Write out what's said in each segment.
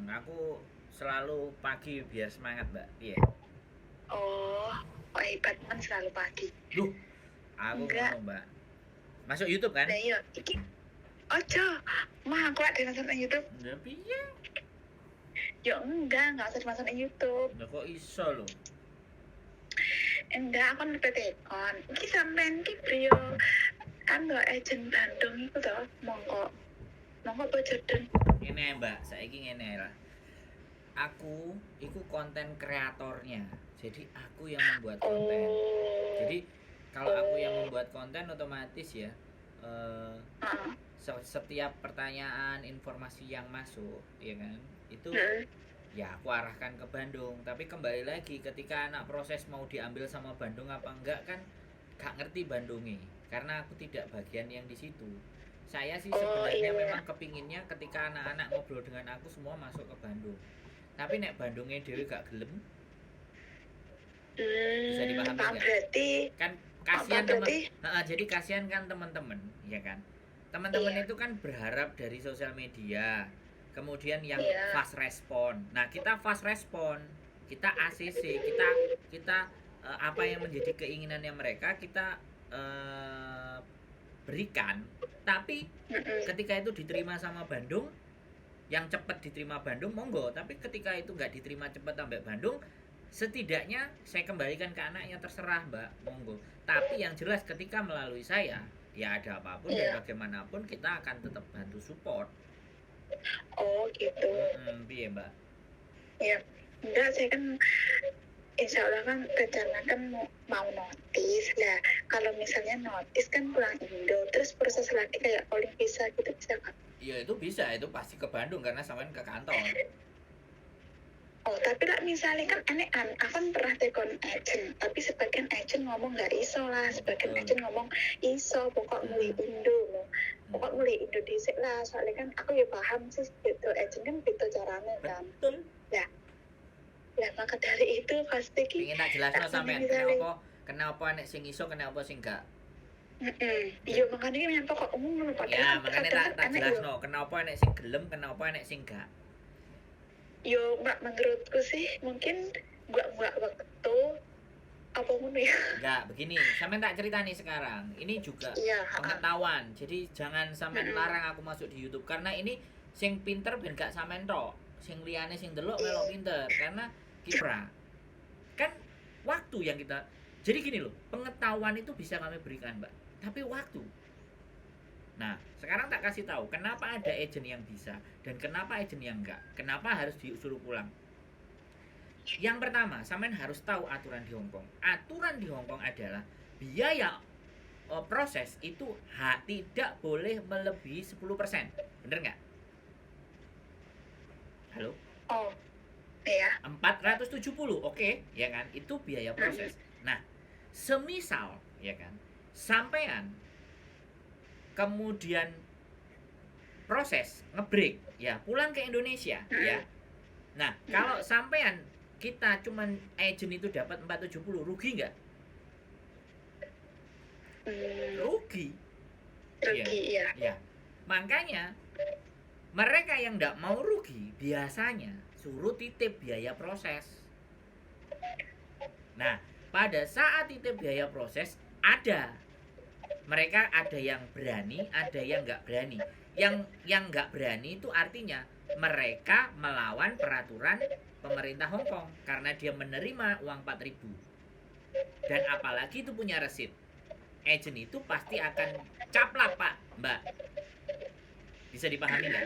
Aku selalu pagi biar semangat, Mbak. Iya. Oh, kok hebat kan selalu pagi. Duh, aku ngono, Enggak, Mbak. Masuk YouTube kan? nah iya, iki ojo, mah aku ada nonton di YouTube. Lah piye? Ya enggak usah dimasuk di YouTube. Lah kok iso lho? Enggak, aku ngerti tekon. Iki sampean ki brio kan gak agent Bandung iku to, mongko bojoden. Ngene, Mbak. Saiki ngene lah. Aku iku konten kreatornya. Jadi aku yang membuat konten. Oh, Jadi kalau aku yang membuat konten otomatis ya eh, heeh. setiap pertanyaan, informasi yang masuk, ya kan? Itu Heeh. ya aku arahkan ke Bandung. Tapi kembali lagi ketika anak proses mau diambil sama Bandung apa enggak kan gak ngerti Bandungnya. Karena aku tidak bagian yang di situ. Saya sih Oh sebenarnya iya. memang kepinginnya ketika anak-anak ngobrol dengan aku semua masuk ke Bandung. Tapi nek Bandungnya dewi gak gelem, bisa dipahami Pak nggak? berarti, Kan Pak kasihan temen. berarti, Nah, jadi kasihan kan teman-teman, ya kan? Teman-teman iya, itu kan berharap dari sosial media, kemudian yang iya. fast respon. Nah, kita fast respon, kita ACC, kita kita apa yang menjadi keinginannya mereka kita eh, berikan. Tapi Mm-mm. ketika itu diterima sama Bandung, yang cepat diterima Bandung monggo, tapi ketika itu nggak diterima cepat sampai Bandung, setidaknya saya kembalikan ke anaknya, terserah Mbak, monggo. Tapi yang jelas ketika melalui saya, ya ada apapun dan Iya. bagaimanapun kita akan tetap bantu support. Oh gitu. Piye Mbak? Ya, enggak, saya kan insya Allah kan rencana kan mau notis lah. Kalau misalnya notis kan pulang Indo, terus proses lagi kayak calling visa gitu bisa kan? Ya itu bisa, itu pasti ke Bandung karena sampean ke kantor. Oh, tapi lah misalnya kan aneh aku kan pernah telepon agent, tapi sebagian agent ngomong nggak iso lah, Oh, sebagian betul. agent ngomong iso, pokok mulai Indo loh. Pokok mulai Indo dhisik lah, soalnya kan aku ya paham sih gitu, agent kan gitu caranya kan. Betul. Nah, nah maka dari itu pasti ki Pengen tak jelasno tak sampean misalnya. kenapa nek sing iso kenapa sing enggak. Iya makanya kan yang pokok umum loh, Ya, padahal makanya kadang tak kan tak anak yo jelasno kenapa nek sing gelem, kenapa nek sing enggak. yo mbak menurutku sih mungkin gak waktu apa ngono ya. Enggak, begini, sampean tak cerita nih sekarang. Ini juga Iya, pengetahuan. Jadi jangan sampean larang aku masuk di YouTube karena ini sing pinter ben gak sampean tok. Sing liyane sing delok melok pinter karena kiprah. Kan waktu yang kita. Jadi gini loh, pengetahuan itu bisa kami berikan, Mbak. Tapi waktu. Nah, sekarang tak kasih tahu kenapa ada agent yang bisa dan kenapa agent yang enggak. Kenapa harus disuruh pulang? Yang pertama, sampean harus tahu aturan di Hong Kong. Aturan di Hong Kong adalah biaya proses itu tidak boleh melebihi 10%. Bener nggak? Halo? oh iya. 470, oke, ya kan? Itu biaya proses. Nah, semisal, ya kan? Sampean kemudian proses ngebreak, ya, pulang ke Indonesia, ya. Nah, kalau sampean kita cuman agent itu dapat 470, rugi nggak? Rugi. Rugi ya. Ya. Makanya mereka yang nggak mau rugi biasanya suruh titip biaya proses. Nah, pada saat titip biaya proses ada mereka ada yang berani, ada yang nggak berani. Yang nggak berani itu artinya mereka melawan peraturan pemerintah Hong Kong karena dia menerima uang 4.000. Dan apalagi itu punya resit. Agent itu pasti akan caplak, Pak, Mbak. Bisa dipahami nggak?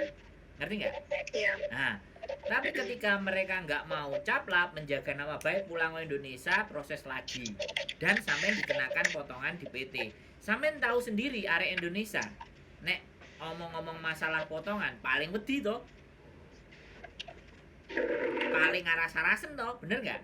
Ngerti nggak? Iya. Nah, tapi ketika mereka nggak mau caplak, menjaga nama baik, pulang ke Indonesia, proses lagi. Dan sampai dikenakan potongan di PT. Sampai tahu sendiri area Indonesia. Nek omong-omong masalah potongan, paling wedi toh. Paling aras-arasen toh, bener nggak?